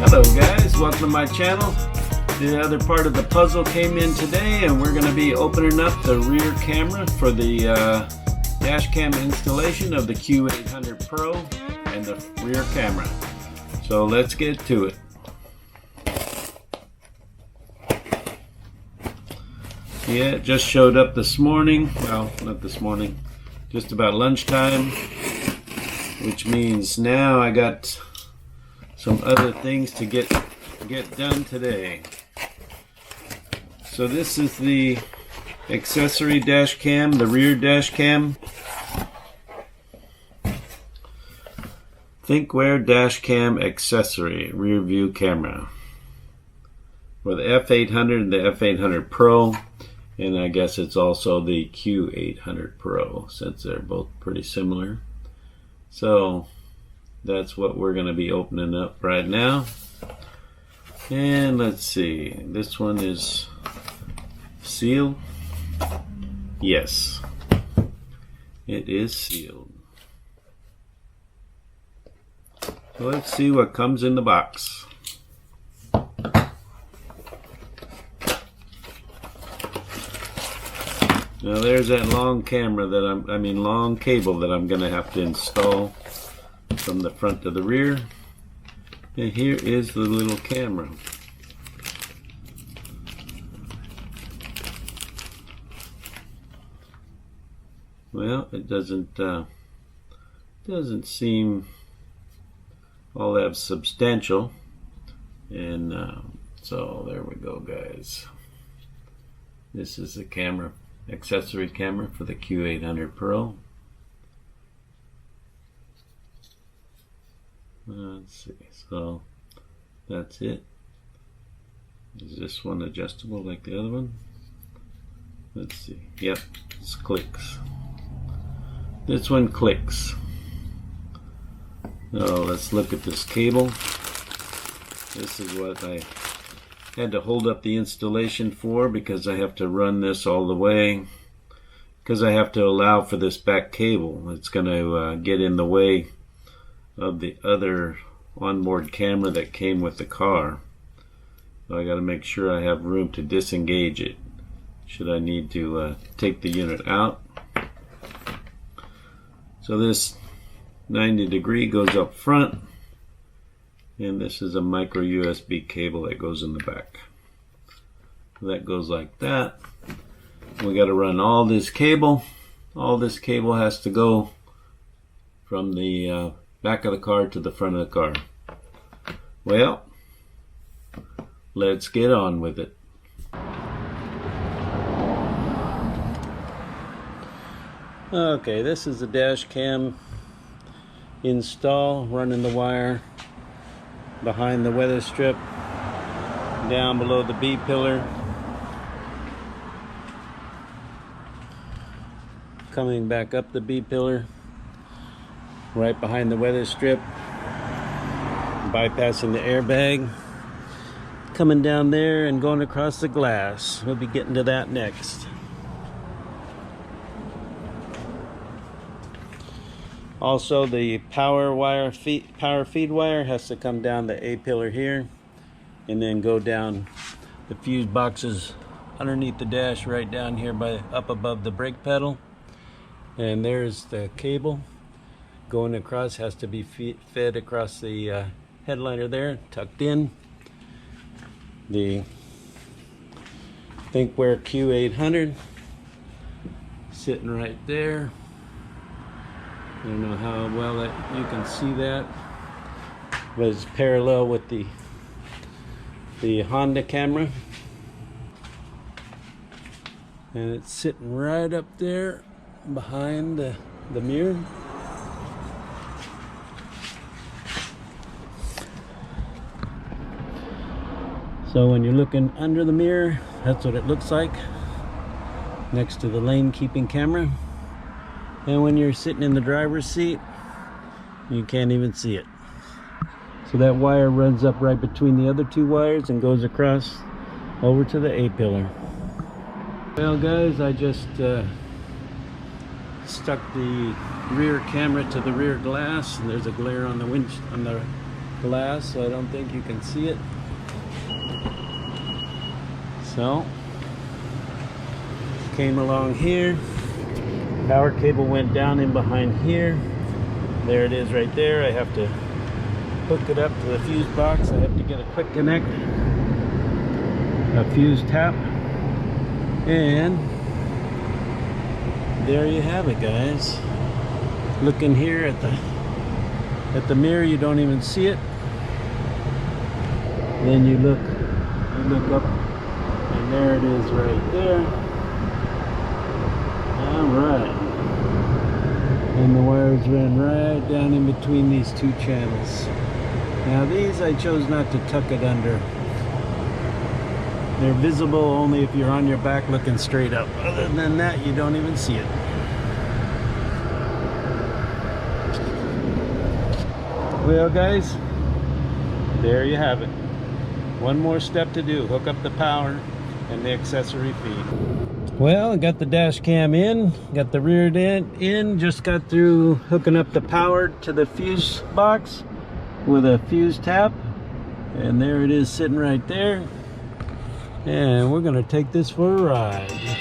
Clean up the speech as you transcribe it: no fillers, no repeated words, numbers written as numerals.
Hello guys, welcome to my channel. The other part of the puzzle came in today and we're going to be opening up the rear camera for the dash cam installation of the Q800 Pro and the rear camera. So let's get to it. Yeah, it just showed up this morning. Well, not this morning, just about lunchtime, which means now I got some other things to get done today. So this is the accessory dash cam, the rear dash cam. Thinkware dash cam accessory rear view camera for the F800 and the F800 Pro, and I guess it's also the Q800 Pro since they're both pretty similar. So that's what we're going to be opening up right now. And let's see, this one is sealed. Yes, it is sealed. So let's see what comes in the box. Now there's that long camera that long cable that I'm going to have to install from the front to the rear. And here is the little camera. Well, it doesn't seem all that substantial, and so there we go, guys. This is the camera, accessory camera for the Q800 Pro. Let's see, so that's it. Is this one adjustable like the other one? Let's see. Yep, it clicks. This one clicks. So let's look at this cable. This is what I had to hold up the installation for, because I have to run this all the way, because I have to allow for this back cable. It's going to get in the way of the other onboard camera that came with the car. So I got to make sure I have room to disengage it should I need to take the unit out. So this 90-degree goes up front, and this is a micro USB cable that goes in the back. That goes like that. We got to run all this cable. All this cable has to go from the back of the car to the front of the car. Well, let's get on with it. Okay, this is the dash cam install, running the wire behind the weather strip, down below the B pillar, coming back up the B pillar, right behind the weather strip, bypassing the airbag, coming down there and going across the glass. We'll be getting to that next. Also, the power feed wire has to come down the A pillar here and then go down the fuse boxes underneath the dash right down here up above the brake pedal. And there's the cable going across, has to be fed across the headliner there, tucked in. The Thinkware Q800 sitting right there. I don't know how well that you can see that, but it's parallel with the Honda camera, and it's sitting right up there behind the mirror. So when you're looking under the mirror, that's what it looks like next to the lane keeping camera. And when you're sitting in the driver's seat, you can't even see it. So that wire runs up right between the other two wires and goes across over to the A pillar. Well guys, I just stuck the rear camera to the rear glass, and there's a glare on the glass, so I don't think you can see it. So, came along here. Power cable went down in behind here. There it is right there. I have to hook it up to the fuse box. I have to get a quick connect, a fuse tap, and there you have it, guys. Looking here at the mirror, you don't even see it. Then you look up, and there it is right there. All right. And the wires ran right down in between these two channels. Now these I chose not to tuck it under. They're visible only if you're on your back looking straight up. Other than that, you don't even see it. Well guys, there you have it. One more step to do, hook up the power and the accessory feed. Well, I got the dash cam in, got the rear end in, just got through hooking up the power to the fuse box with a fuse tap, and there it is sitting right there, and we're gonna take this for a ride.